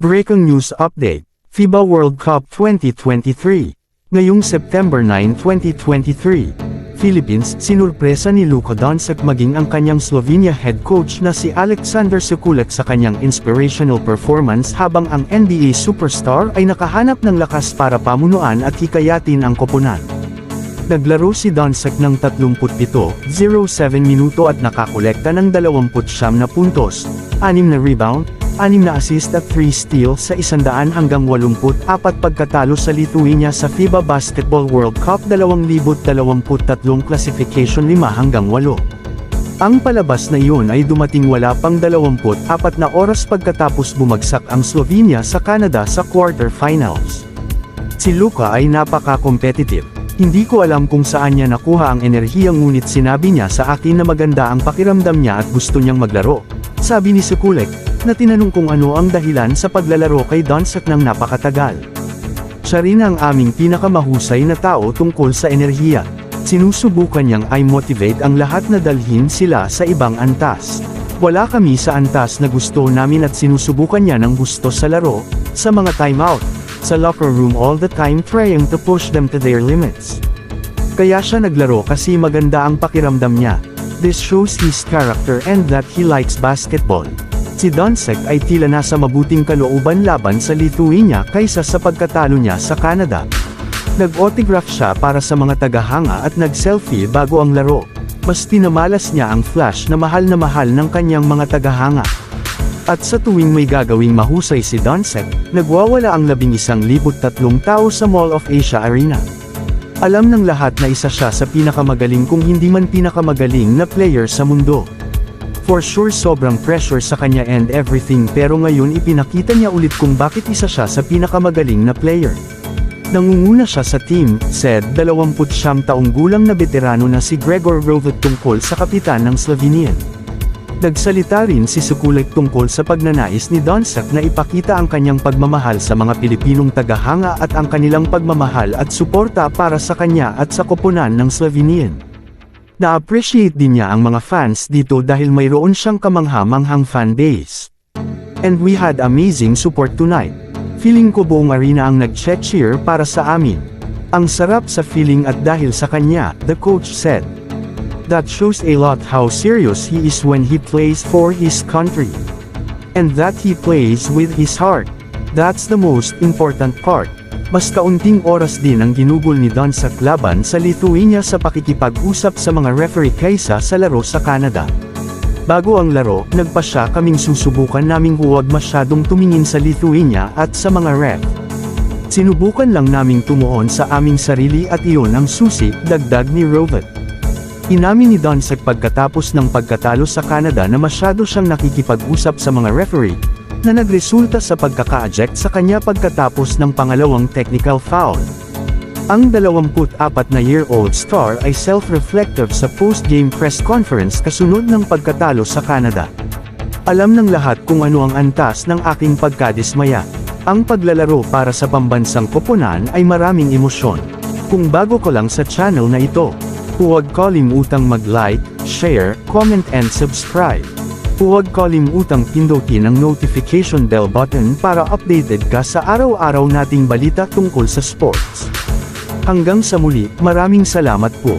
Breaking News Update, FIBA World Cup 2023. Ngayong September 9, 2023, Philippines, sinurpresa ni Luka Doncic maging ang kanyang Slovenia head coach na si Alexander Sekulic sa kanyang inspirational performance habang ang NBA superstar ay nakahanap ng lakas para pamunuan at hikayatin ang koponan. Naglaro si Doncic ng 37.07 minuto at nakakolekta ng 29 na puntos, 6 na rebound, 6 na assist at 3 steals sa 100 hanggang 84 pagkatalo sa Lithuania sa FIBA Basketball World Cup 2023 classification 5 hanggang 8. Ang palabas na iyon ay dumating wala pang 24 na oras pagkatapos bumagsak ang Slovenia sa Canada sa quarterfinals. Si Luka ay napaka-competitive. Hindi ko alam kung saan niya nakuha ang enerhiya ngunit sinabi niya sa akin na maganda ang pakiramdam niya at gusto niyang maglaro, sabi ni Sekulic, na tinanong kung ano ang dahilan sa paglalaro kay Doncic ng napakatagal. Siya rin ang aming pinakamahusay na tao tungkol sa enerhiya. Sinusubukan niyang i-motivate ang lahat na dalhin sila sa ibang antas. Wala kami sa antas na gusto namin at sinusubukan niya ng gusto sa laro, sa mga timeout, sa locker room all the time trying to push them to their limits. Kaya siya naglaro kasi maganda ang pakiramdam niya. This shows his character and that he likes basketball. Si Doncic ay tila nasa mabuting kalooban laban sa Lithuania kaysa sa pagkatalo niya sa Canada. Nag-autograph siya para sa mga tagahanga at nag-selfie bago ang laro. Mas pinamalas niya ang flash na mahal ng kanyang mga tagahanga. At sa tuwing may gagawing mahusay si Doncic, nagwawala ang 11,300 tao sa Mall of Asia Arena. Alam ng lahat na isa siya sa pinakamagaling kung hindi man pinakamagaling na player sa mundo. For sure sobrang pressure sa kanya and everything pero ngayon ipinakita niya ulit kung bakit isa siya sa pinakamagaling na player. Nangunguna siya sa team, said 29 taong gulang na veterano na si Gregor Rovet tungkol sa kapitan ng Slovenian. Nagsalita rin si Sekulic tungkol sa pagnanais ni Doncic na ipakita ang kanyang pagmamahal sa mga Pilipinong tagahanga at ang kanilang pagmamahal at suporta para sa kanya at sa koponan ng Slovenian. Na-appreciate din niya ang mga fans dito dahil mayroon siyang kamangha-manghang fanbase. And we had amazing support tonight. Feeling ko buong arena ang nag-cheer para sa amin. Ang sarap sa feeling at dahil sa kanya, the coach said. That shows a lot how serious he is when he plays for his country. And that he plays with his heart. That's the most important part. Mas kaunting oras din ang ginugol ni Doncic laban sa Lithuania sa pakikipag-usap sa mga referee kaysa sa laro sa Canada. Bago ang laro, nagpasya kaming susubukan naming huwag masyadong tumingin sa Lithuania at sa mga ref. Sinubukan lang naming tumuon sa aming sarili at iyon ang susi, dagdag ni Rovet. Inamin ni Doncic pagkatapos ng pagkatalo sa Canada na masyado siyang nakikipag-usap sa mga referee, na nagresulta sa pagkaka-eject sa kanya pagkatapos ng pangalawang technical foul. Ang 24-na-year-old star ay self-reflective sa post-game press conference kasunod ng pagkatalo sa Canada. Alam ng lahat kung ano ang antas ng aking pagkadismaya. Ang paglalaro para sa pambansang koponan ay maraming emosyon. Kung bago ko lang sa channel na ito, huwag kalimutang mag-like, share, comment and subscribe. Huwag kalimutang pindutin ang notification bell button para updated ka sa araw-araw nating balita tungkol sa sports. Hanggang sa muli, maraming salamat po.